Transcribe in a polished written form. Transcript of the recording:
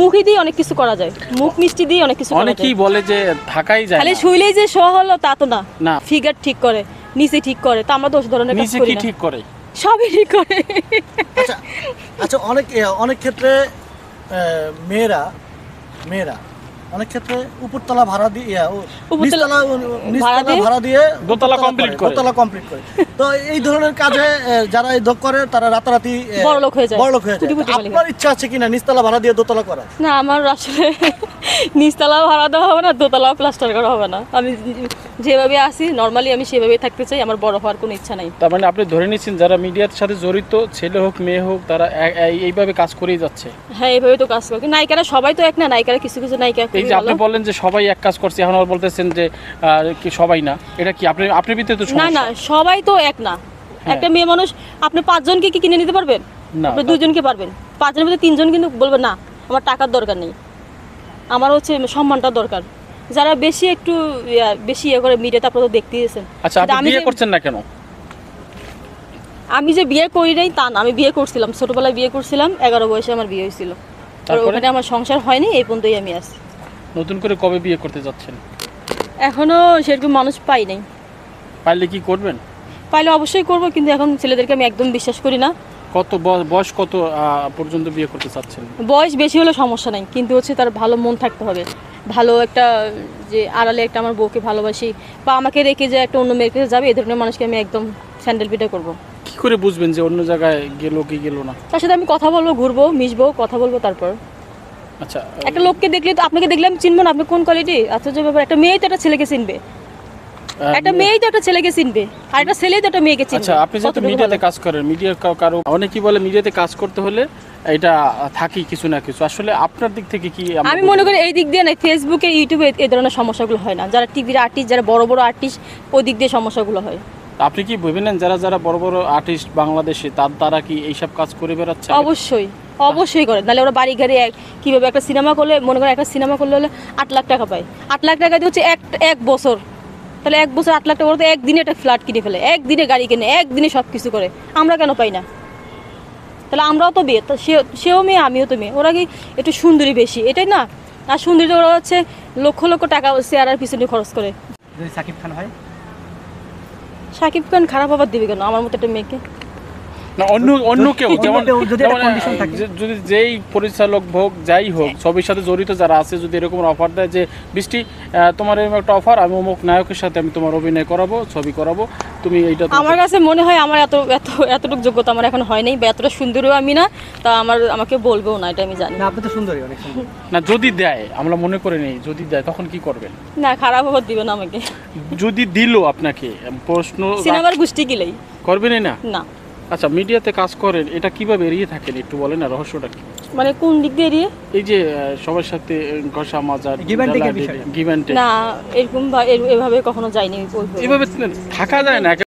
মুখে দিয়ে অনেক কিছু করা যায়, মুখ মিষ্টি দিয়ে অনেক কিছু করা যায়। অনেকেই বলে যে থাকাই যায় খালি না। শুইলেই যে শো হলো তা তো না, না। ফিগার ঠিক করে, নিচে ঠিক করে, তো আমরা দোষ ধরনের কাজ নিচে করি কি না, ঠিক করে? সবই ঠিক করে। আচ্ছা আচ্ছা, অনেক ক্ষেত্রে মেয়েরা অনেক ক্ষেত্রে উপরতলা ভাড়া দিয়ে নিচতলা ভাড়া দিয়ে দোতলা কমপ্লিট করে। তো এই ধরনের কাজে যারা এই করে তারা রাতারাতি বড়লোক হয়ে যায়। আপনার ইচ্ছা আছে কিনা নিচতলা ভাড়া দিয়ে দোতলা করা? না, আমার আসলে নিচতলাও ভাড়া দেওয়া হবে না, দোতলাও প্লাস্টার করা হবে না। আমি যেভাবে আছি নর্মালি আমি সেভাবেই থাকতে চাই, আমার বড় হওয়ার কোনো ইচ্ছা নাই। তার মানে আপনি ধরে নিচ্ছেন যারা মিডিয়ার সাথে জড়িত, ছেলে হোক মেয়ে হোক, তারা এইভাবে কাজ করেই যাচ্ছে? হ্যাঁ, এইভাবে তো কাজ করে। নায়িকারা সবাই তো এক না, নায়িকারা কিছু কিছু নায়িকা। এই যে আপনি বললেন যে সবাই এক কাজ করছে, এখন আর বলতেছেন যে কি সবাই না, এটা কি আপনি ভিতরে তো না না, সবাই তো এক না। একটা মেয়ে মানুষ আপনি 5 জনকে কি কিনে নিতে পারবেন? আপনি 2 জনকে পারবেন, 5 জনের মধ্যে 3 জন কিন্তু বলবেন না আমার টাকার দরকার নেই, আমার হচ্ছে সম্মানটা দরকার। যারা বেশি একটু বেশি ইয়ে করে মিডিয়াতে আপনারা তো দেখতেই আছেন। আচ্ছা, আপনি বিয়ে করছেন না কেন? আমি যে বিয়ে করি নাই তা না, আমি বিয়ে করছিলাম, ছোটবেলায় বিয়ে করছিলাম, 11 বয়সে আমার বিয়ে হয়েছিল। ওখানে আমার সংসার হয়নি, এই পর্যন্তই আমি আছি। নতুন করে কবে বিয়ে করতে যাচ্ছেন? এখনো সেরকম মানুষ পাই নাই। পাইলে কি করবেন? পাইলে অবশ্যই করব, কিন্তু এখন ছেলেদেরকে আমি একদম বিশ্বাস করি না। কত বয়স কত পর্যন্ত বিয়ে করতে চাচ্ছেন? বয়স বেশি হলে সমস্যা নাই, কিন্তু হচ্ছে তার ভালো মন থাকতে হবে, ভালো একটা যে আড়ালে একটা আমার বউকে ভালোবাসি বা আমাকে রেখে যে একটা অন্য মেয়ের কাছে যাবে, এই ধরনের মানুষকে আমি একদম স্যান্ডেল পিটা করবো। কি করে বুঝবেন যে অন্য জায়গায় গেল কি গেল না? তার সাথে আমি কথা বলবো, ঘুরবো, মিশবো, কথা বলবো, তারপর। আচ্ছা, একটা লোককে দেখলে তো, আপনাকে দেখলে আমি চিনবো না আপনি কোন কোয়ালিটি? আচ্ছা, যে ব্যাপার, একটা মেয়েই তো একটা ছেলেকে চিনবে, একটা মেয়েই তো একটা ছেলেকে চিনবে, আর একটা ছেলেই তো একটা মেয়েকে চিনবে। আচ্ছা, আপনি যেহেতু মিডিয়াতে কাজ করেন, মিডিয়ার কারো অনেকেই বলে মিডিয়াতে কাজ করতে হলে এটা থাকি কিছু না কিছু, আসলে আপনার দিক থেকে কি? আমি মনে করি এই দিক দিয়ে না, ফেসবুকে ইউটিউবে এই ধরনের সমস্যাগুলো হয় না। যারা টিভির আর্টিস্ট, যারা বড় বড় আর্টিস্ট, ওই দিক দিয়ে সমস্যাগুলো হয়। আপনি কি ভেবেন যারা বড় বড় আর্টিস্ট বাংলাদেশে, তারা কি এইসব কাজ করে বেড়াচ্ছে? অবশ্যই করে, নাহলে ওরা বাড়ি গাড়ি কীভাবে একটা সিনেমা করলে, মনে করেন একটা সিনেমা করলে হলে 8 লাখ টাকা পায়, 8 লাখ টাকা দিয়ে হচ্ছে এক বছর, তাহলে 1 বছর 8 লাখ টাকা, ওরা তো একদিনে একটা ফ্ল্যাট কিনে ফেলে, একদিনে গাড়ি কিনে, একদিনে সব কিছু করে। আমরা কেন পাই না? তাহলে আমরাও তো বিয়ে, সেও মেয়ে, আমিও তো মেয়ে, ওরা কি একটু সুন্দরী বেশি, এটাই না? আর সুন্দরী ওরা হচ্ছে লক্ষ লক্ষ টাকা চেয়ারের পিছনে খরচ করে। সাকিব খান হয়? সাকিব খান খারাপ আবার দিবে কেন আমার মতো একটা মেয়েকে? না, অন্য কেউ, যেমন যদি যেই পরিচালক হোক, যাই হোক, ছবির সাথে জড়িত যারা আছে, যদি এরকম অফার দেয় যে বৃষ্টি তোমার এরকম একটা অফার, আমি অমুক নায়কের সাথে আমি তোমার অভিনয় করাবো, ছবি করাবো, তুমি এইটা। আমার কাছে মনে হয় আমার এতটুকু যোগ্যতা আমার এখন হয় নাই, বা এতটা সুন্দরও আমি না, তা আমাকে বলবেও না, এটা আমি জানি। আপনি তো সুন্দরী, অনেক সুন্দর। না, যদি দেয়, আমরা মনে করে নেই, যদি দেয় তখন কি করবেন? না, খারাপ খবর দিবে না আমাকে। যদি দিল আপনাকে, প্রশ্ন সিনেমার গোষ্ঠী গিলেই করবেনই না? না। আচ্ছা, মিডিয়াতে কাজ করেন, এটা কিভাবে এড়িয়ে থাকেন একটু বলেন না, রহস্যটা কি? মানে কোন দিক দিয়ে এড়িয়ে? এই যে সবার সাথে ঘষা মাজা, না, এরকম বা এভাবে কখনো যাইনি। এভাবে থাকা যায় না।